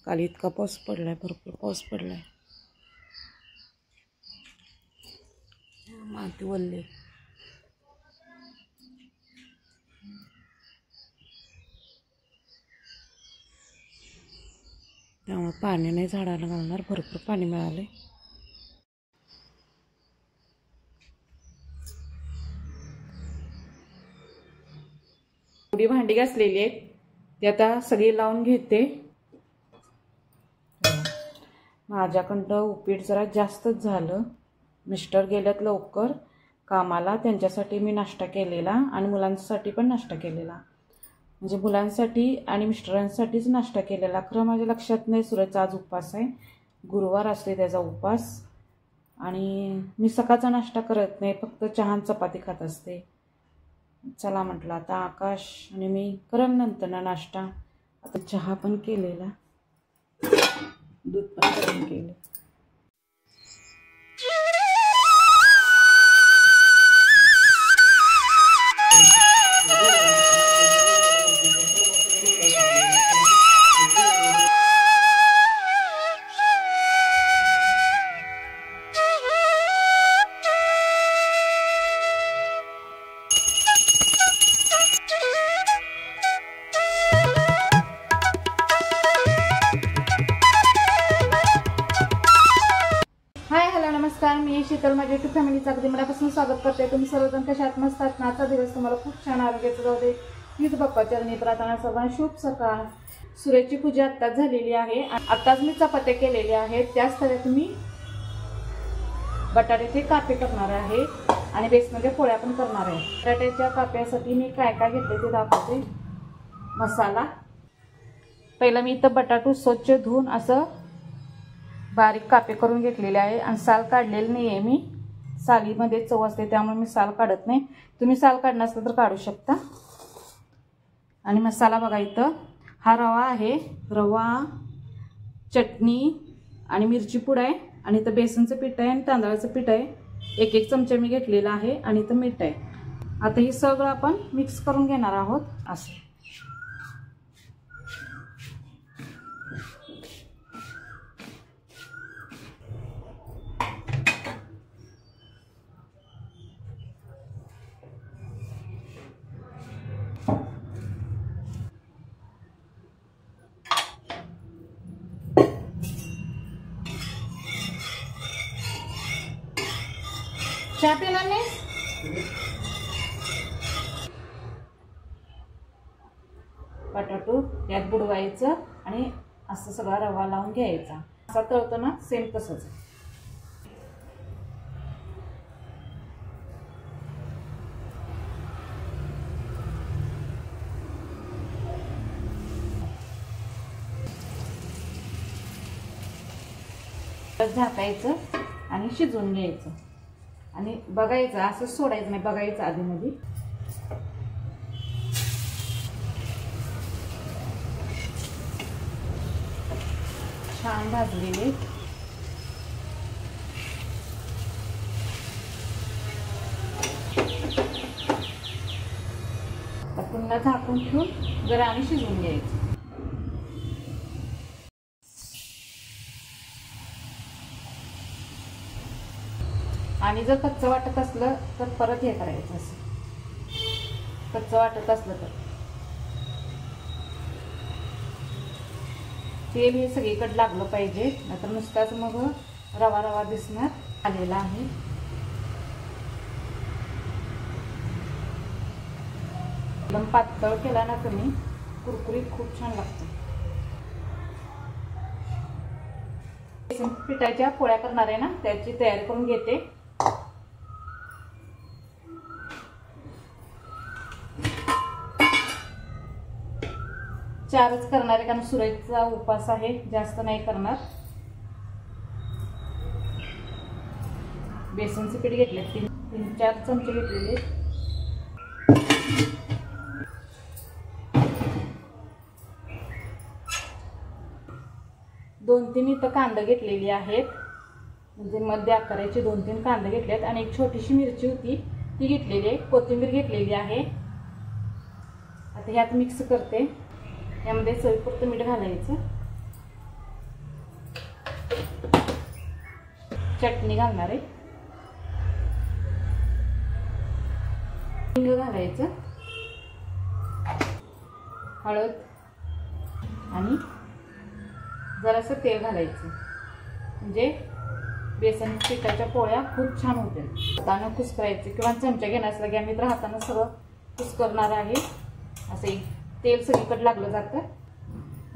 काल इतका पाऊस पडलाय, भरपूर पाऊस पडलाय, माती वल्ली. त्यामुळे पाणी नाही झाडाला घालणार, भरपूर पाणी मिळाले. एवढी भांडी घासलेली आहेत ती आता सगळी लावून घेते. माझ्याकडं उपीट जरा जास्तच झालं. मिस्टर गेल्यात लवकर कामाला, त्यांच्यासाठी मी नाश्ता केलेला आणि मुलांसाठी पण नाश्ता केलेला. म्हणजे मुलांसाठी आणि मिस्टरांसाठीच नाश्ता केलेला. खरं माझ्या लक्षात नाही सूरजचा आज उपवास आहे, गुरुवार असते त्याचा उपवास. आणि मी सकाळचा नाश्ता करत नाही, फक्त चहा चपाती खात असते. चला म्हटलं आता आकाश आणि मी करन नंतर ना नाश्ता. आता चहा पण केलेला, दूध पण गरम केलं. नमस्कार, मी शीतल. माझ्या यूट्यूब फॅमिलीचं अगदी मनापासून स्वागत करते. तुम्ही सर्वजण कशा आहात? मस्त आहात ना? आजचा दिवस तुम्हाला खूप छान आरोग्याचं जाऊ दे हीच बाप्पा चरणी प्रार्थना. सर्वांना शुभ सकाळ. सूर्याची पूजा आत्ताच झालेली आहे. आत्ताच मी चपात्या केलेल्या आहेत. त्याच तऱ्हेत मी बटाट्याचे कापे करणार आहे आणि बेसनमध्ये पोळ्या पण करणार आहे. बटाट्याच्या काप्यासाठी मी काय काय घेतले ते दाखवते. मसाला पहिला मी इथं बटाटू स्वच्छ धुवून असं बारीक कापे करून घेतलेले आहे आणि साल काढलेली नाही आहे मी. सालीमध्ये चव असते त्यामुळे मी साल काढत नाही. तुम्ही साल काढणं असलं तर काढू शकता. आणि मसाला बघा, इथं हा रवा आहे, रवा, चटणी आणि मिरची पूड आहे. आणि इथं बेसनचं पीठ आहे आणि तांदळाचं पीठ आहे. एक एक चमचा मी घेतलेला आहे आणि इथं मीठ आहे. आता हे सगळं आपण मिक्स करून घेणार आहोत असं. चहा पिणार नाही? बटाटू यात बुडवायचं आणि असं सगळा रवा लावून घ्यायचा. असा तळतो ना, सेम तसंच. झाकायचं आणि शिजवून घ्यायचं आणि बघायचं, असं सोडायचं नाही, बघायचं आधीमध्ये. छान भाजलेले. पुन्हा झाकून ठेवून जरा आणि शिजवून घ्यायचं. आणि जर कच्चं वाटत असलं तर परत हे करायचं. असं कच्चं वाटत असलं तर तेल हे सगळीकडे लागलं पाहिजे, नाहीतर नुसताच मग रवा रवा दिसणार. आलेला आहे. एकदम पातळ केला ना तुम्ही, कुरकुरीत खूप छान लागतं. पिठाच्या पोळ्या करणार आहे ना, त्याची तयारी करून घेते. चारच करणार आहे कारण सूरजचा उपवास आहे, जास्त नाही करणार. बेसनचे पीठ घेतले, 3-4 चमचे घेतलेले. दोन तीन इथं कांदा घेतलेली आहेत, म्हणजे मध्य आकाराचे 2-3 कांदे घेतलेत आणि एक छोटीशी मिरची होती ती घेतलेली आहे. कोथिंबीर घेतलेली आहे. आता ह्यात मिक्स करते. यामध्ये चवीपुरतं मीठ घालायचं. चटणी घालणार आहे, हिंग घालायचं, हळद आणि जरासं तेल घालायचं, म्हणजे बेसन पिठाच्या पोळ्या खूप छान होत्या. हातानं कुस्करायचे किंवा चमचा घेण्यास की आम्ही तर हातानं सगळं कुस्करणार आहे. असे तेल सगळीकडे लागलं जातं.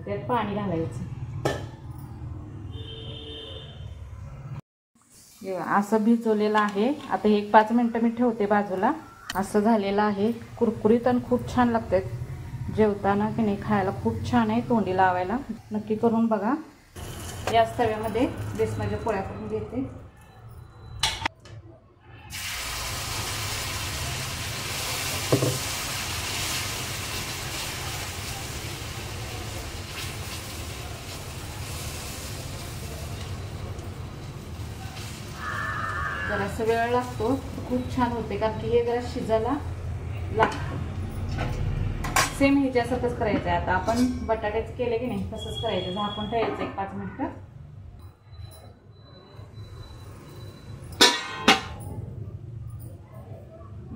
त्यात पाणी घालायचं. असं भिजवलेलं आहे. आता एक 5 मिनिटं मी ठेवते बाजूला. असं झालेलं आहे. कुरकुरीत आणि खूप छान लागतात जेवताना की नाही, खायला खूप छान आहे, तोंडी लावायला. नक्की करून बघा. याच तव्यामध्ये बेसनाच्या पोळ्या करून घेते. जरासा वेळ लागतो, खूप छान होते, कारण की हे जरा शिजायला लागतं. सेम ह्याच्यासारखंच करायचं आहे. आता आपण बटाट्याच केले की नाही तसंच करायचं. झाकून ठेवायचं 1-5 मिनिटं.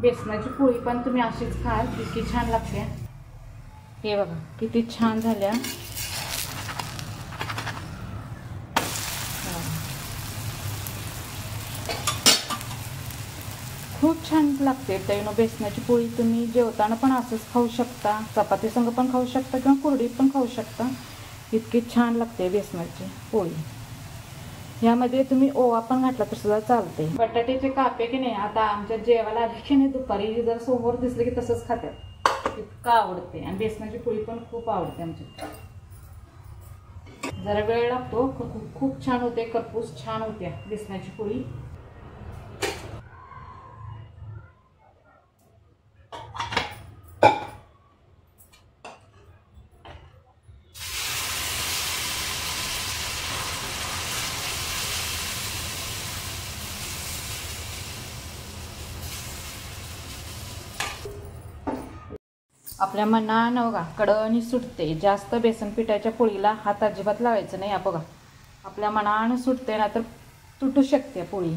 बेसनाची पोळी पण तुम्ही अशीच खाल, किती छान लागते. हे बघा किती छान झाल्या. खूप छान लागते तैनो बेसनाची पोळी. तुम्ही जेवताना पण असंच खाऊ शकता, चपाती संग पण खाऊ शकता किंवा कुरडीत पण खाऊ शकता. इतकी छान लागते बेसनाची पोळी. यामध्ये तुम्ही ओवा पण घातला तर सुद्धा चालते. बटाट्याचे कापे की नाही आता आमच्या जेवायला आले की नाही दुपारी जर समोर दिसले की तसंच खातात. इतकं आवडते. आणि बेसनाची पोळी पण खूप आवडते आमच्या. जरा वेळ लागतो, खूप छान होते, करपूस छान होत्या बेसनाची पोळी. आपल्या मनानं बघा कडणी सुटते. जास्त बेसन पिठाच्या पोळीला हात अजिबात लावायचं नाही. बघा आपल्या मनानं सुटते ना तर तुटू शकते पोळी.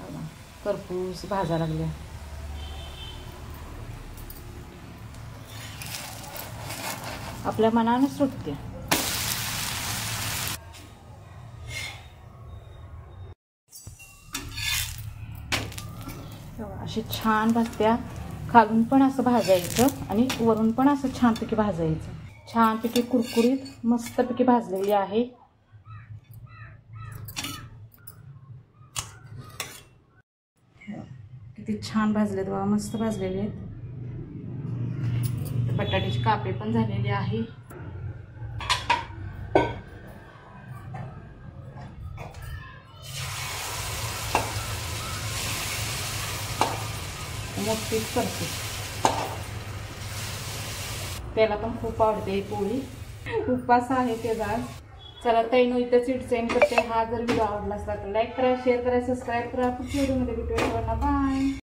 बघा करपूस भाजा लागल्या. आपल्या मनानं सुटते. अशी छान भाजत्या. खालून पण असं भाजायचं आणि वरून पण असं छानपैकी भाजायचं. छानपैकी कुरकुरीत मस्तपैकी भाजलेली आहे. किती छान भाजलेत बाबा, मस्त भाजलेले आहेत. बटाट्याचे कापे पण झालेले आहे. मोठीच करते. त्याला पण खूप आवडते पोळी. उपवास आहे त्याचा. चला तैनो इथं चिडचेन करते. हा जर व्हिडिओ आवडला असला तर लाईक करा, शेअर करा, सबस्क्राईब करा. पुढच्या व्हिडिओमध्ये भेटूया. बाय.